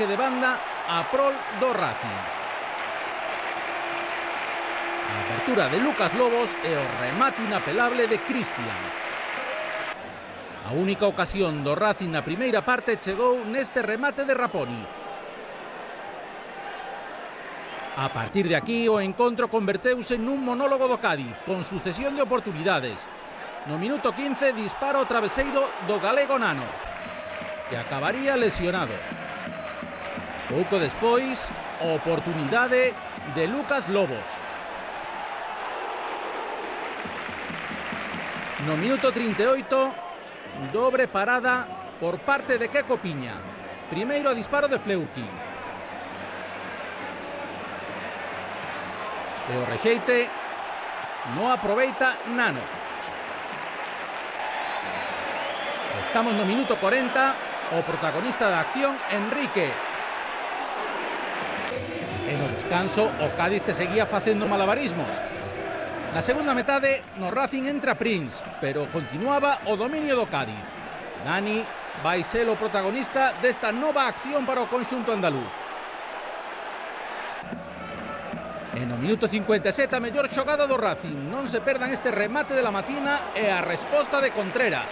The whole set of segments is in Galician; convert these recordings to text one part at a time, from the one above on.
saque de banda a prol do Racing. A apertura de Lucas Lobos e o remate inapelable de Cristian. A única ocasión do Racing na primeira parte chegou neste remate de Raponi. A partir de aquí o encontro converteuse nun monólogo do Cádiz, con sucesión de oportunidades. No minuto 15 dispara o traveseiro do galego Nano, que acabaría lesionado. Pouco despois, oportunidade de Lucas Lobos. No minuto 38, dobre parada por parte de Queco Piña. Primeiro disparo de Fleurki. E o rexeite non aproveita Nano. Estamos no minuto 40, o protagonista da acción, Enrique. E no descanso, o Cádiz que seguía facendo malabarismos. Na segunda metade, no Racing entra Prince, pero continuaba o dominio do Cádiz. Dani vai ser o protagonista desta nova acción para o conxunto andaluz. E no minuto 57, a mellor xogada do Racing. Non se perdan este remate de la Matina e a resposta de Contreras.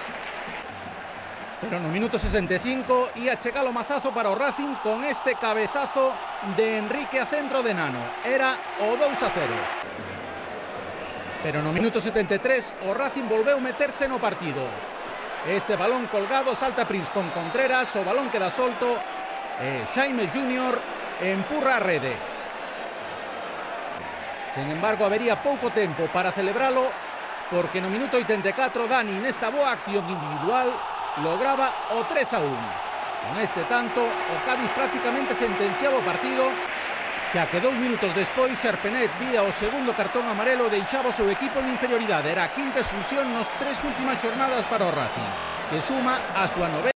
Pero no minuto 65 ia chegar o mazazo para o Racing con este cabezazo de Enrique a centro de Nano. Era o 2-0. Pero no minuto 73 o Racing volveu meterse no partido. Este balón colgado, salta Prince con Contreras, o balón queda solto e Xaime Júnior empurra a rede. Sen embargo, habería pouco tempo para celebralo, porque no minuto 84 Dani, nesta boa acción individual, lograba o 3-1. Con este tanto, o Cádiz prácticamente sentenciaba o partido, xa que 2 minutos despois Xarpenet, vía o segundo cartón amarelo, deixaba o seu equipo en inferioridade. Era a quinta expulsión nos 3 últimas xornadas para o Racing, que suma a súa 9ª